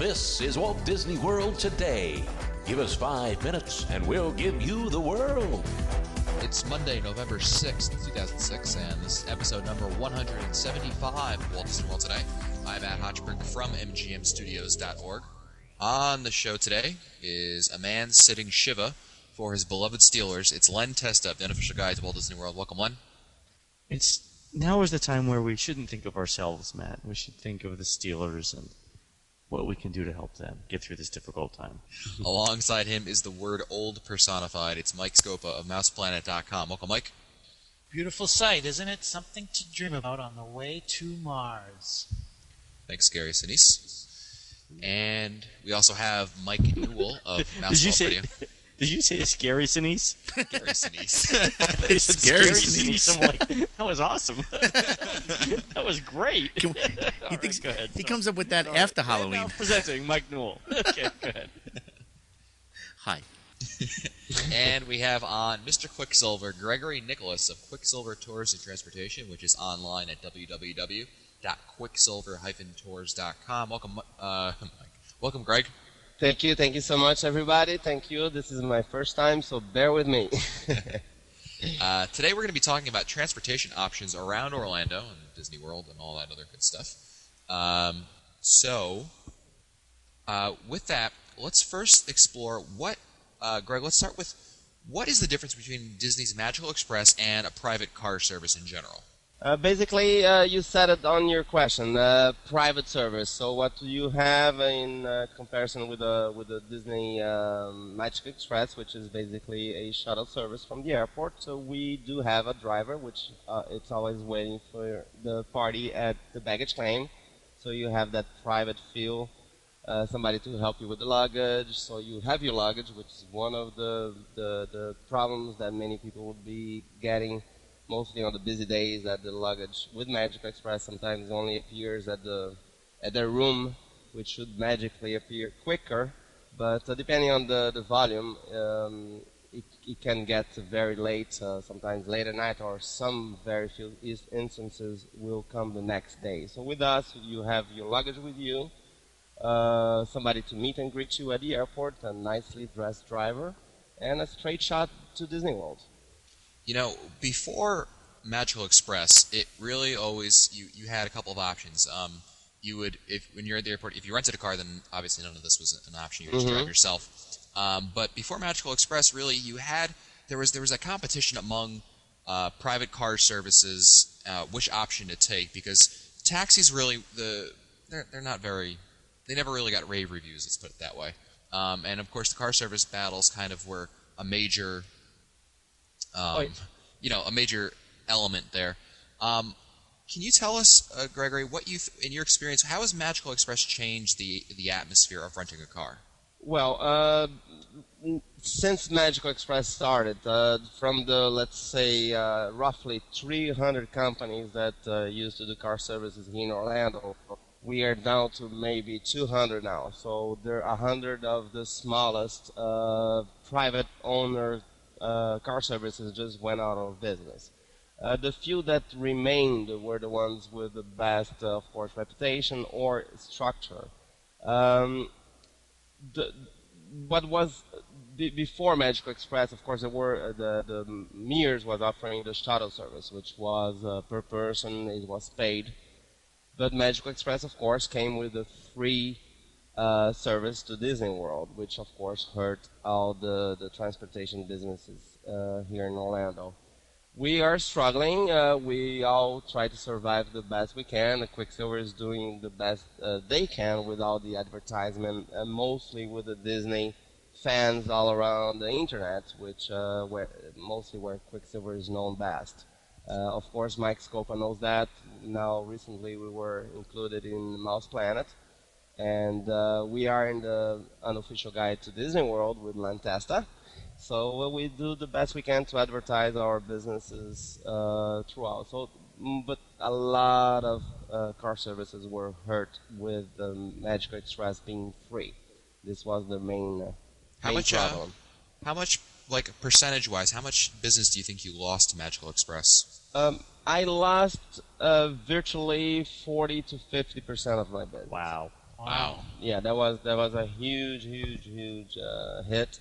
This is Walt Disney World Today. Give us 5 minutes and we'll give you the world. It's Monday, November 6th, 2006, and this is episode number 175 of Walt Disney World Today. I'm Matt Hochberg from mgmstudios.org. On the show today is a man sitting Shiva for his beloved Steelers. It's Len Testa, the unofficial guide to Walt Disney World. Welcome, Len. Now is the time where we shouldn't think of ourselves, Matt. We should think of the Steelers and what we can do to help them get through this difficult time. Alongside him is the word old personified. It's Mike Scopa of mouseplanet.com. Welcome, Mike. Beautiful sight, isn't it? Something to dream about on the way to Mars. Thanks, Gary Sinise. And we also have Mike Newell of Mouse Radio. Did you say Scary Sinise? Gary Sinise. Scary Sinise. I'm like, that was awesome. That was great. He comes up with that after Halloween. Now presenting Mike Newell. Okay, go ahead. Hi. And we have on Mr. Quicksilver, Gregory Nicholas of Quicksilver Tours and Transportation, which is online at www.quicksilver-tours.com. Welcome, Mike. Welcome, Greg. Thank you so much, everybody. Thank you. This is my first time, so bear with me. Today we're going to be talking about transportation options around Orlando and Disney World and all that other good stuff. With that, let's first explore Greg, let's start with what is the difference between Disney's Magical Express and a private car service in general? Basically, you said it on your question, private service. So what you have in comparison with the Disney Magic Express, which is basically a shuttle service from the airport. So we do have a driver, which it's always waiting for the party at the baggage claim. So you have that private feel, somebody to help you with the luggage. So you have your luggage, which is one of the problems that many people would be getting. Mostly on the busy days, that the luggage with Magic Express sometimes only appears at their room, which should magically appear quicker. But depending on the volume, it can get very late, sometimes late at night, or some very few instances will come the next day. So with us, you have your luggage with you, somebody to meet and greet you at the airport, a nicely dressed driver, and a straight shot to Disney World. You know, before Magical Express, it really always you had a couple of options. You would, when you're at the airport, if you rented a car, then obviously none of this was an option. You would just drive yourself. But before Magical Express, really, there was a competition among private car services which option to take, because taxis really they're not very, they never really got rave reviews. Let's put it that way. And of course, the car service battles kind of were a major. A major element there. Can you tell us, Gregory, what in your experience, how has Magical Express changed the atmosphere of renting a car? Well, since Magical Express started, from the, let's say, roughly 300 companies that used to do car services here in Orlando, we are down to maybe 200 now. So there are 100 of the smallest private owners car services just went out of business. The few that remained were the ones with the best, of course, reputation or structure. What was before Magical Express, of course, there were the Mears was offering the shuttle service, which was per person, it was paid. But Magical Express, of course, came with a free service to Disney World, which of course hurt all the transportation businesses here in Orlando. We are struggling. We all try to survive the best we can. The Quicksilver is doing the best they can with all the advertisement, mostly with the Disney fans all around the internet, which mostly where Quicksilver is known best. Of course, Mike Scopa knows that. Now, recently, we were included in Mouse Planet. And we are in the unofficial guide to Disney World with Len Testa. So we do the best we can to advertise our businesses throughout. So, but a lot of car services were hurt with the Magical Express being free. This was the main problem. How much, like percentage-wise, how much business do you think you lost to Magical Express? I lost virtually 40 to 50% of my business. Wow. Wow. Yeah, that was a huge hit.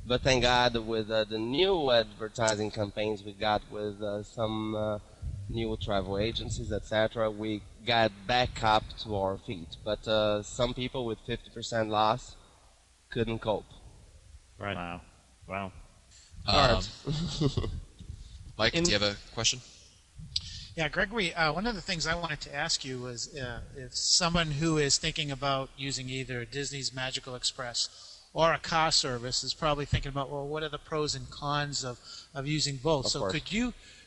But thank God, with the new advertising campaigns we got with some new travel agencies, etc., we got back up to our feet. But some people with 50% loss couldn't cope. Right. Wow. Um, Mike, do you have a question? Yeah, Gregory, one of the things I wanted to ask you was if someone who is thinking about using either Disney's Magical Express or a car service is probably thinking about, well, what are the pros and cons of using both? Of So course.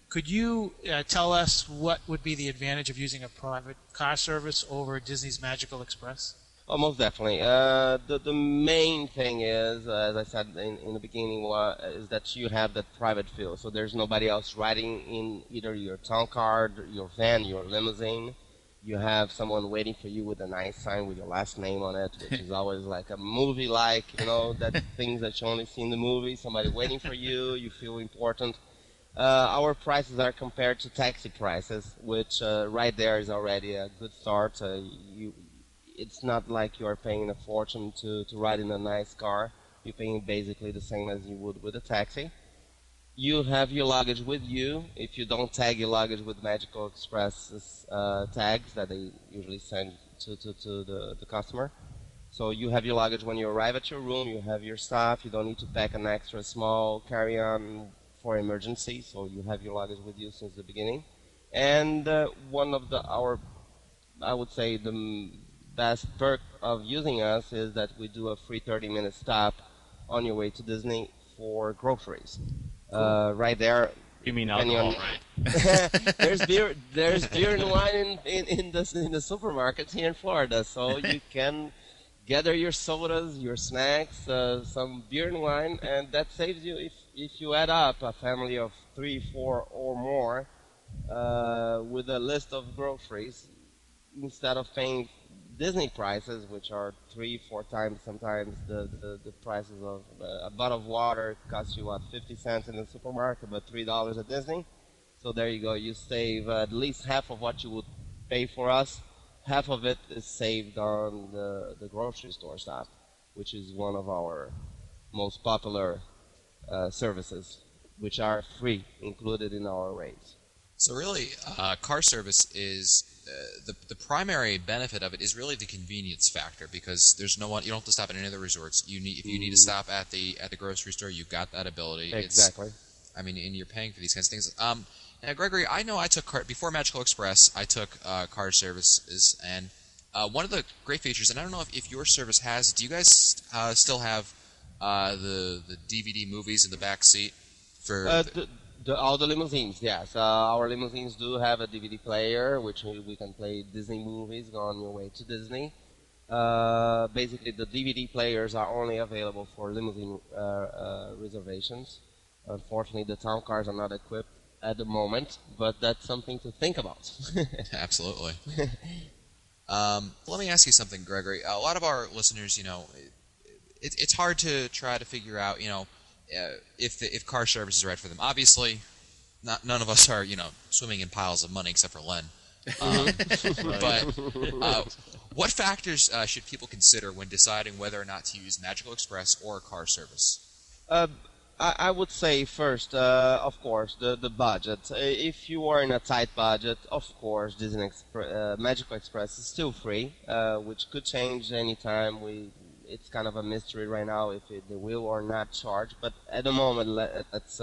could you tell us what would be the advantage of using a private car service over Disney's Magical Express? Oh, most definitely. The main thing is, as I said in the beginning, is that you have that private feel. So there's nobody else riding in either your town car, your van, your limousine. You have someone waiting for you with a nice sign with your last name on it, which is always like a movie-like, that things that you only see in the movie. Somebody waiting for you. You feel important. Our prices are compared to taxi prices, which right there is already a good start. It's not like you're paying a fortune to ride in a nice car. You're paying basically the same as you would with a taxi. You have your luggage with you. If you don't tag your luggage with Magical Express's tags that they usually send to the customer. So you have your luggage when you arrive at your room. You have your stuff. You don't need to pack an extra small carry-on for emergency. So you have your luggage with you since the beginning. And one of I would say the best perk of using us is that we do a free 30-minute stop on your way to Disney for groceries. Right there. You mean depending alcohol, on- right? There's beer and wine in the supermarkets here in Florida, so you can gather your sodas, your snacks, some beer and wine, and that saves you if you add up a family of 3, 4, or more with a list of groceries instead of paying Disney prices, which are 3, 4 times sometimes the prices of a bottle of water costs you 50 cents in the supermarket, but $3 at Disney. So there you go. You save at least half of what you would pay for us. Half of it is saved on the grocery store stop, which is one of our most popular services, which are free, included in our rates. So really, car service is the primary benefit of it is really the convenience factor, because there's no one, you don't have to stop at any of the resorts. If you need to stop at the grocery store, you've got that ability. Exactly. And you're paying for these kinds of things. Now, Gregory, I know I took before Magical Express. I took car services, and one of the great features, and I don't know if your service has. Do you guys still have the DVD movies in the back seat for? All the limousines, yes. Our limousines do have a DVD player, which we can play Disney movies on your way to Disney. Basically, the DVD players are only available for limousine reservations. Unfortunately, the town cars are not equipped at the moment, but that's something to think about. Absolutely. Let me ask you something, Gregory. A lot of our listeners, it's hard to try to figure out, if car service is right for them. Obviously, none of us are, swimming in piles of money except for Len. But what factors should people consider when deciding whether or not to use Magical Express or car service? I would say first, of course, the budget. If you are in a tight budget, of course, Magical Express is still free, which could change anytime. It's kind of a mystery right now if they will or not charge. But at the moment, let's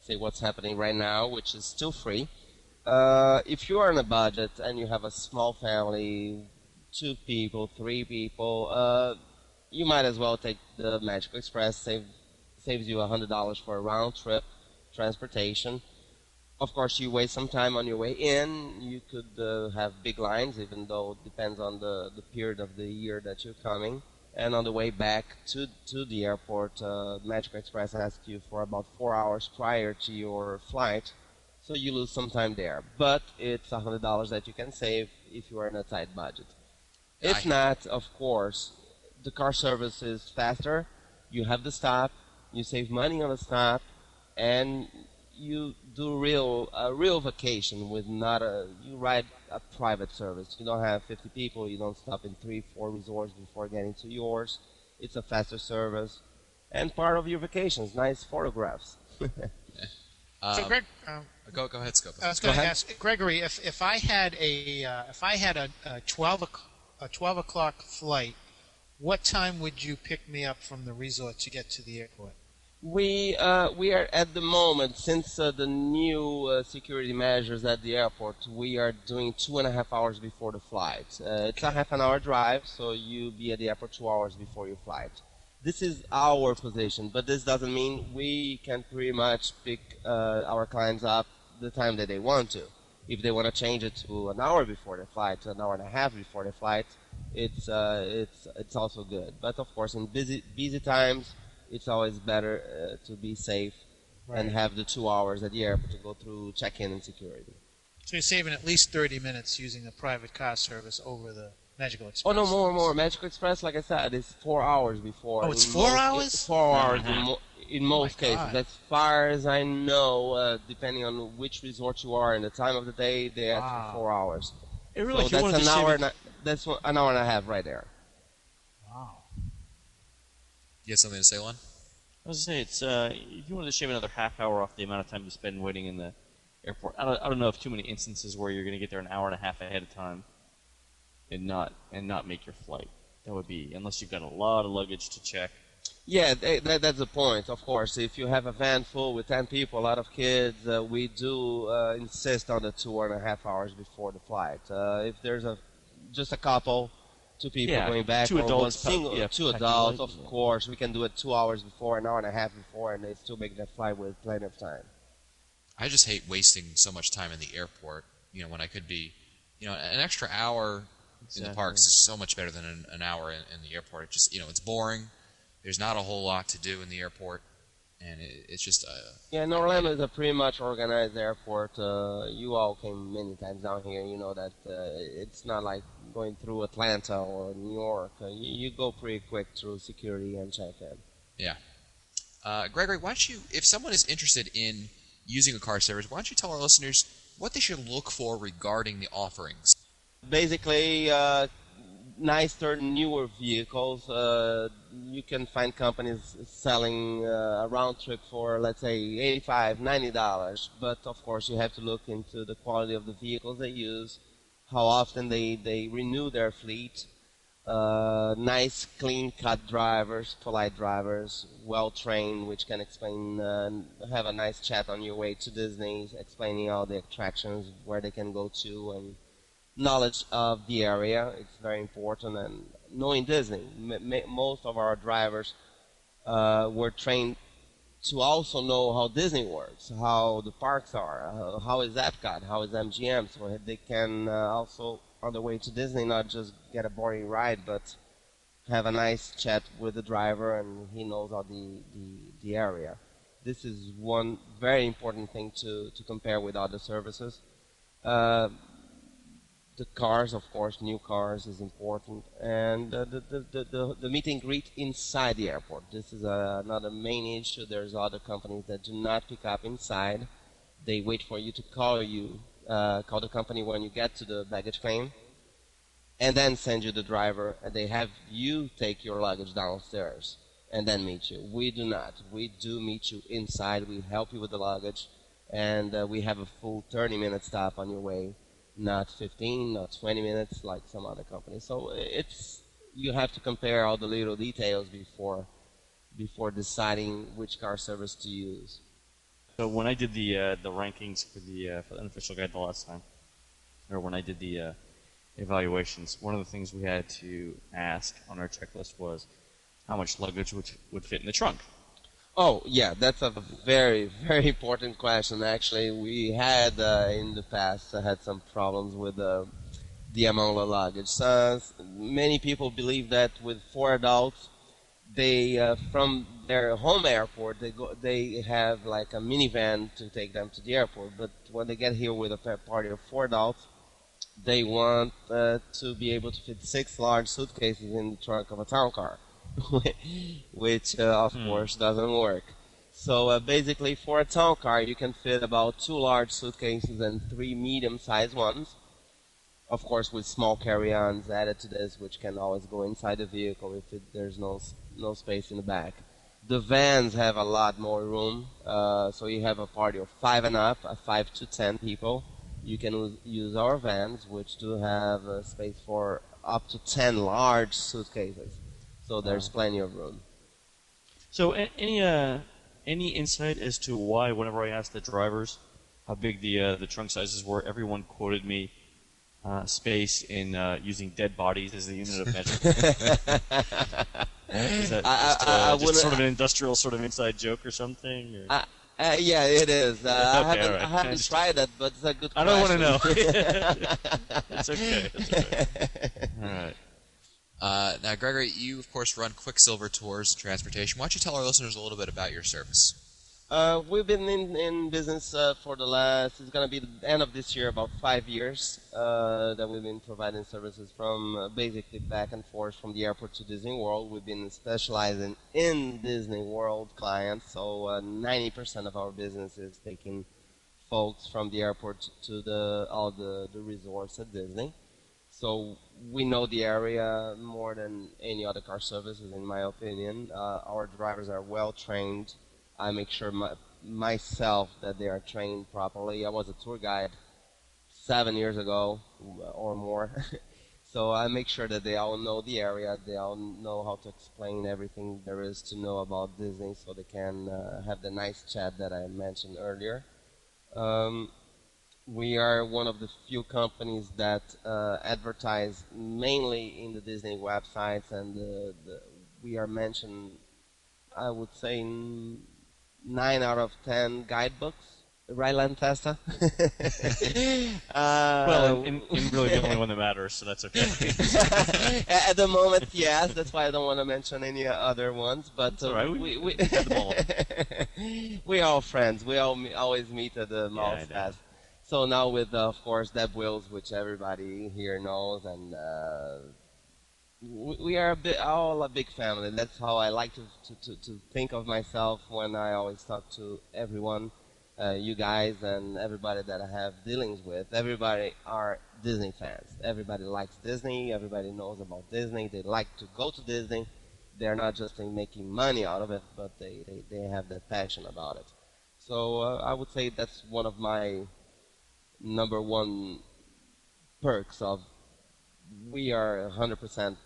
say what's happening right now, which is still free. If you are on a budget and you have a small family, 2 people, 3 people, you might as well take the Magical Express. Saves you $100 for a round trip transportation. Of course, you waste some time on your way in. You could have big lines, even though it depends on the period of the year that you're coming. And on the way back to the airport, Magical Express asks you for about 4 hours prior to your flight, so you lose some time there. But it's $100 that you can save if you are in a tight budget. If not, of course, the car service is faster. You have the stop. You save money on the stop, and you do real vacation with not you ride a private service. You don't have 50 people. You don't stop in 3-4 resorts before getting to yours. It's a faster service, and part of your vacations, nice photographs. So, Greg, Go ahead, Scope. I was going to ask Gregory if I had a 12 o'clock flight, what time would you pick me up from the resort to get to the airport? We are at the moment, since the new security measures at the airport, we are doing 2.5 hours before the flight. It's a half an hour drive, so you'll be at the airport 2 hours before your flight. This is our position, but this doesn't mean we can pretty much pick our clients up the time that they want to. If they want to change it to an hour before the flight, an hour and a half before the flight, it's also good. But of course, in busy times, it's always better to be safe and have the 2 hours at the airport to go through check-in and security. So you're saving at least 30 minutes using a private car service over the Magical Express. Oh, no, more. Magical Express, like I said, is 4 hours before. Oh, it's 4 hours? It's 4 hours in most cases. God. As far as I know, depending on which resort you are and the time of the day, they ask for 4 hours. It really, So that's an hour and a half right there. Wow. You have something to say, Lon? I was going to say, if you wanted to shave another half hour off the amount of time you spend waiting in the airport, I don't know of too many instances where you're going to get there an hour and a half ahead of time and not make your flight. That would be, unless you've got a lot of luggage to check. Yeah, that's the point, of course. If you have a van full with 10 people, a lot of kids, we do insist on the 2.5 hours before the flight. If there's just a couple, 2 people going back, two or adults, two adults, of course, we can do it 2 hours before, an hour and a half before, and they still make that flight with plenty of time. I just hate wasting so much time in the airport, when I could be, an extra hour in the parks is so much better than an hour in the airport. It just, it's boring. There's not a whole lot to do in the airport, and it's just... Yeah, and Orlando is a pretty much organized airport. You all came many times down here. You know that it's not like going through Atlanta or New York. You go pretty quick through security and check-in. Yeah. Gregory, why don't you, if someone is interested in using a car service, why don't you tell our listeners what they should look for regarding the offerings? Basically, nicer, newer vehicles. You can find companies selling a round trip for, let's say, $85, $90. But of course, you have to look into the quality of the vehicles they use, how often they renew their fleet. Nice, clean-cut drivers, polite drivers, well-trained, which can explain, have a nice chat on your way to Disney, explaining all the attractions, where they can go to, and knowledge of the area. It's very important, and knowing Disney. Most of our drivers were trained to also know how Disney works, how the parks are, how is Epcot, how is MGM, so they can also, on the way to Disney, not just get a boring ride, but have a nice chat with the driver, and he knows all the area. This is one very important thing to compare with other services. The cars, of course, new cars is important, and the meet and greet inside the airport. This is another main issue. There's other companies that do not pick up inside. They wait for you to call the company when you get to the baggage claim, and then send you the driver, and they have you take your luggage downstairs and then meet you. We do not. We do meet you inside. We help you with the luggage, and we have a full 30-minute stop on your way. Not 15, not 20 minutes like some other companies. So you have to compare all the little details before deciding which car service to use. So when I did the rankings for the unofficial guide the last time, or when I did the evaluations, one of the things we had to ask on our checklist was how much luggage would fit in the trunk. Oh, yeah, that's a very, very important question. Actually, we had in the past had some problems with the amount of luggage. Many people believe that with 4 adults, they from their home airport they have like a minivan to take them to the airport. But when they get here with a party of 4 adults, they want to be able to fit 6 large suitcases in the trunk of a town car. Which of course doesn't work. So basically, for a town car, you can fit about 2 large suitcases and 3 medium-sized ones. Of course, with small carry-ons added to this, which can always go inside the vehicle if there's no space in the back. The vans have a lot more room, so you have a party of 5 and up, 5 to 10 people. You can use our vans, which do have space for up to 10 large suitcases. So there's plenty of room. So any insight as to why, whenever I asked the drivers how big the trunk sizes were, everyone quoted me space in using dead bodies as the unit of measurement? Is that just sort of an industrial sort of inside joke or something? Or? Yeah, it is. Okay, I haven't tried that, but it's a good question. I don't want to know. It's okay. All right. Now, Gregory, you, of course, run Quicksilver Tours and Transportation. Why don't you tell our listeners a little bit about your service? We've been in business for the last, it's going to be the end of this year, about 5 years that we've been providing services from basically back and forth from the airport to Disney World. We've been specializing in Disney World clients, so 90% of our business is taking folks from the airport to all the resorts at Disney. So we know the area more than any other car services, in my opinion. Our drivers are well trained. I make sure myself that they are trained properly. I was a tour guide 7 years ago or more. So I make sure that they all know the area. They all know how to explain everything there is to know about Disney, so they can have the nice chat that I mentioned earlier. We are one of the few companies that advertise mainly in the Disney websites, and we are mentioned, I would say, 9 out of 10 guidebooks. Right, Lantesta? Well, and really the only one that matters, so that's okay. At the moment, yes. That's why I don't want to mention any other ones. But all right. We are all friends. We always meet at the Mouse Fest. So now with, of course, Deb Wills, which everybody here knows, and we are all a big family. That's how I like to think of myself when I always talk to everyone, you guys and everybody that I have dealings with. Everybody are Disney fans. Everybody likes Disney. Everybody knows about Disney. They like to go to Disney. They're not just making money out of it, but they have that passion about it. So I would say that's one of my number one perks of we are 100%,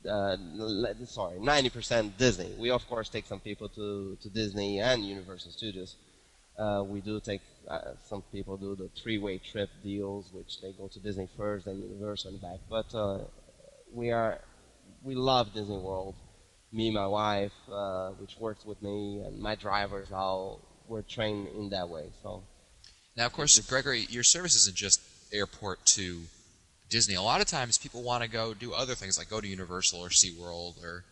90% Disney. We of course take some people to Disney and Universal Studios. We do take some people do the 3-way trip deals, which they go to Disney first, then Universal and back. But we love Disney World. Me, my wife, which works with me, and my drivers, we're trained in that way. So. Now, of course, Gregory, your service isn't just airport to Disney. A lot of times people want to go do other things, like go to Universal or SeaWorld or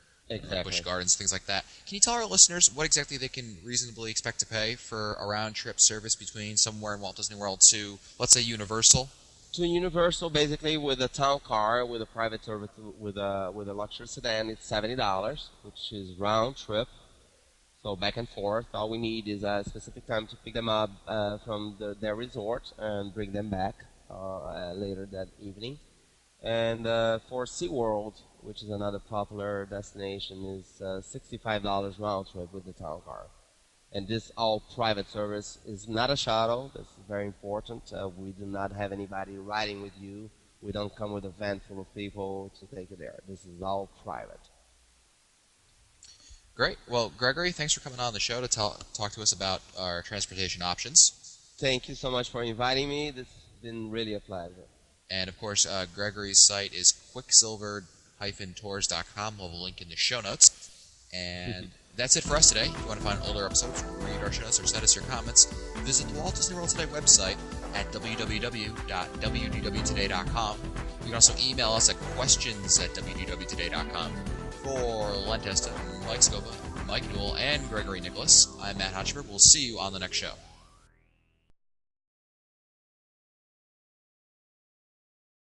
Busch Gardens, things like that. Can you tell our listeners what exactly they can reasonably expect to pay for a round-trip service between somewhere in Walt Disney World to, let's say, Universal? To Universal, basically, with a town car, with a private service, with a luxury sedan, it's $70, which is round-trip. So back and forth. All we need is a specific time to pick them up from their resort and bring them back later that evening. And for SeaWorld, which is another popular destination, is $65 round trip with the town car. And this all private service is not a shuttle. This is very important. We do not have anybody riding with you. We don't come with a van full of people to take you there. This is all private. Great. Well, Gregory, thanks for coming on the show to talk to us about our transportation options. Thank you so much for inviting me. This has been really a pleasure. And, of course, Gregory's site is quicksilver-tours.com. We'll have a link in the show notes. And that's it for us today. If you want to find older episodes, read our show notes, or send us your comments, visit the Walt Disney World Today website at www.wdwtoday.com. You can also email us at questions@wdwtoday.com. For Lentesta, Mike Scopa, Mike Newell, and Gregory Nicholas, I'm Matt Hotchford. We'll see you on the next show.